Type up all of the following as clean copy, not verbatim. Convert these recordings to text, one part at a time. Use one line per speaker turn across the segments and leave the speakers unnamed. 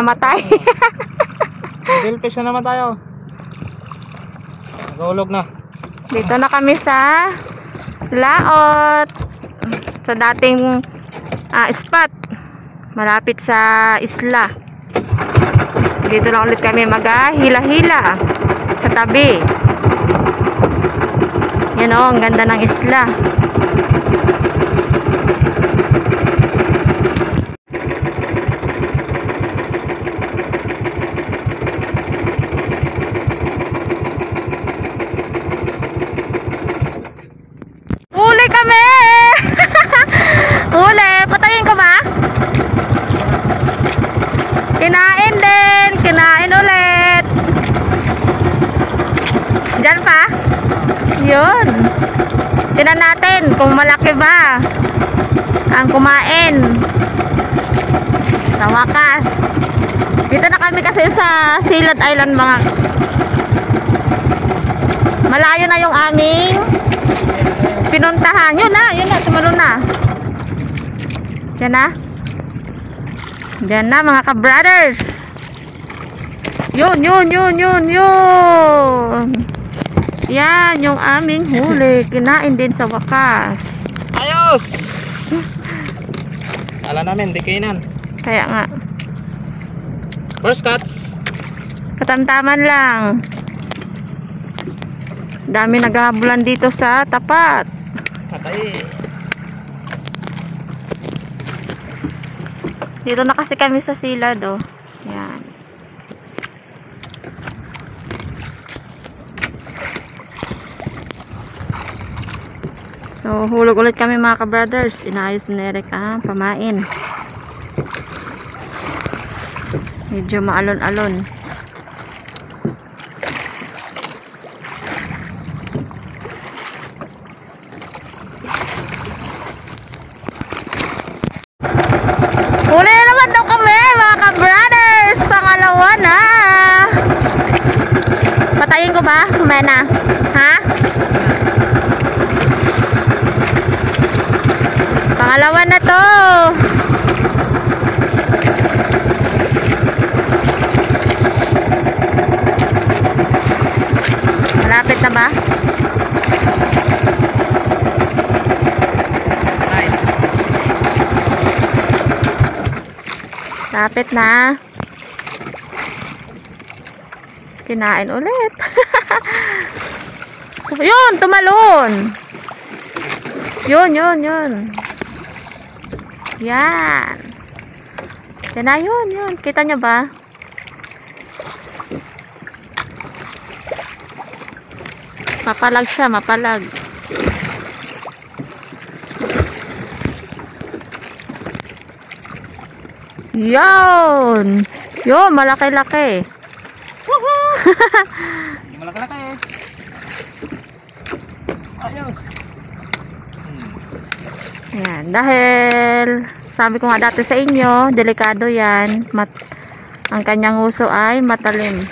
namatay.
Billfish na naman tayo. Nagulog na.
Dito na kami sa laot. Sa dating spot. Malapit sa isla. Dito na ulit kami maghila-hila sa tabi. Yan o, ang ganda ng isla. Huli kami! Huli! Patayin ko ba? Kinain din! Kinain ulit! Diyan pa? Yun! Tingnan natin kung malaki ba ang kumain. Sa wakas. Dito na kami kasi sa Silad Island mga. Malayo na yung aming pinuntahan. Yun na, tumalon na. Yan na. Yan na mga ka-brothers. Yun. Yan yung aming huli. Kinain din sa wakas.
Ayos! Kala namin, di kainan.
Kaya nga.
First cuts.
Katamtaman lang. Dami naghahabulan dito sa tapat.
Patay.
Dito na kasi kami sa silad, oh. Yan. So, hulog ulit kami mga ka-brothers. Inayos ni Eric ang pamain. Medyo maalon-alon. Huli na naman daw kami mga ka-brothers. Pangalawa na. Patayin ko ba? Kumaya na. Ha? Pangalawa na to. Malapit na ba? Lapit na. Kinain ulit. So, yun, tumalon. Yun. Yan. Yan na, yun. Kita nyo ba? Mapalag siya, mapalag. Yun, malaki-laki.
Malaki-laki. Ayos.
Yan, dahil sabi ko nga dati sa inyo, delikado yan. Ang kanyang uso ay matalim.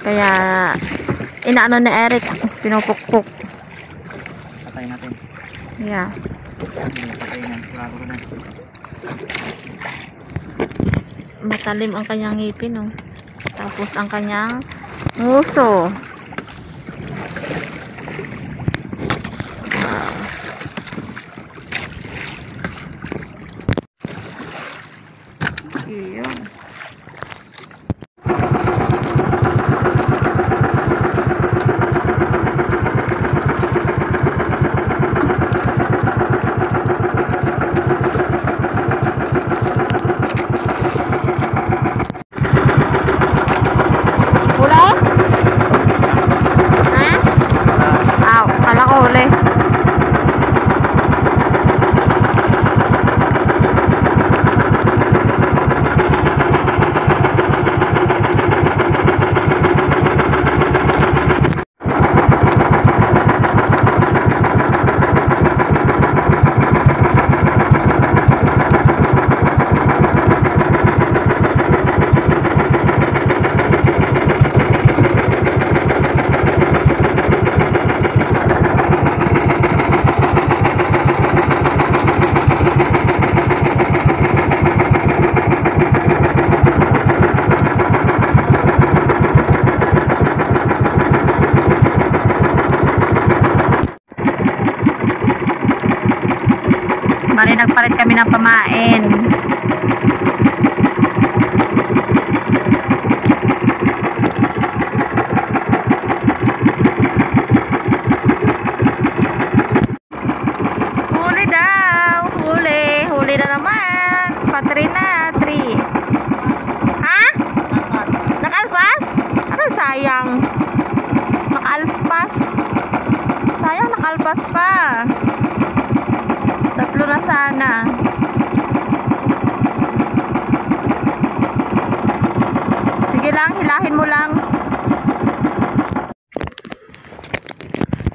Kaya inaano ni Eric, pinupukpuk.
Patay natin.
Yeah.
Patay na. Bago ko na.
Matalim ang kanyang ngipin, oh. Tapos ang kanyang nguso. Iyon. Huli? Bali, nagpalit kami ng pamain. Huli daw. Huli. Huli na naman. Patri na. 3. Ha? Nakalpas? Ano sayang? Nakalpas. Sayang, nakalpas pa. 3 na sana. Sige lang, hilahin mo lang.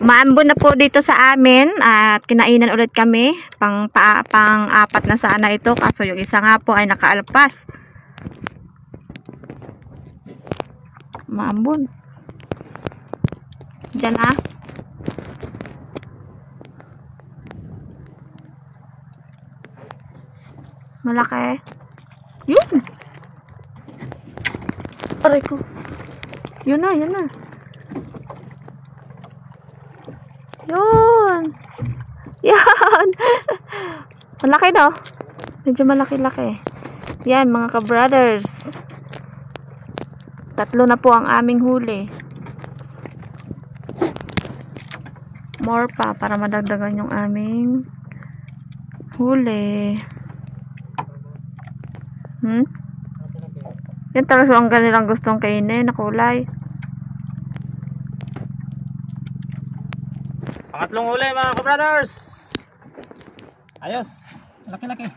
Maambon na po dito sa amin at kinainan ulit kami. Pang-apat na sana ito, kaso yung isa nga po ay nakaalpas. Maambon. Diyan ah. Malaki. Yun. Aray ko. Yun na, yun na. Yun. Yan. Malaki no? Medyo malaki-laki. Yan mga ka-brothers. 3 na po ang aming huli. More pa para madagdagan yung aming huli. Yan talaga ang kanilang gustong kainin na kulay.
Pangatlong huli mga ka-brothers. Ayos. Laki-laki.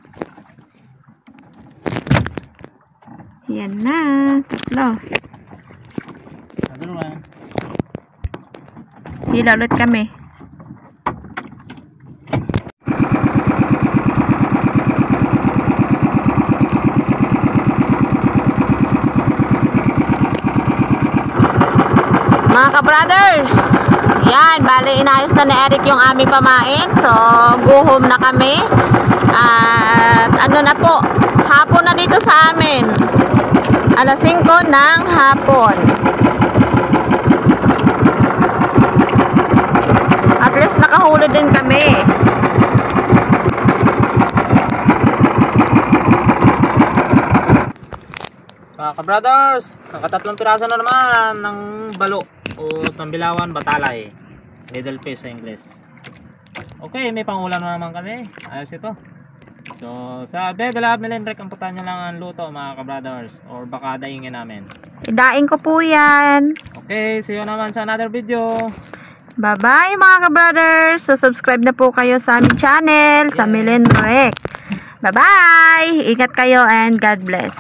Yan na. 3. Hila ulit kami. Mga ka-brothers, yan, bali inayos na ni Eric yung aming pamain. So, guhom na kami. At ano na po, hapon na dito sa amin. Alas 5 ng hapon. At least nakahuli din kami.
Mga ka-brothers, nakatatlong piraso na naman ng balo o tambilawan, batalay. Little fish sa English. Okay, may pangulam na naman kami. Ayos ito. So, sa Bebe Lab Milenrek, amputan nyo lang ang luto mga ka-brothers. Or baka daingin namin.
Idaing ko po yan.
Okay, see you naman sa another video.
Bye-bye mga ka-brothers. So, subscribe na po kayo sa aming channel, sa Milenrek. Bye-bye! Ingat kayo and God bless.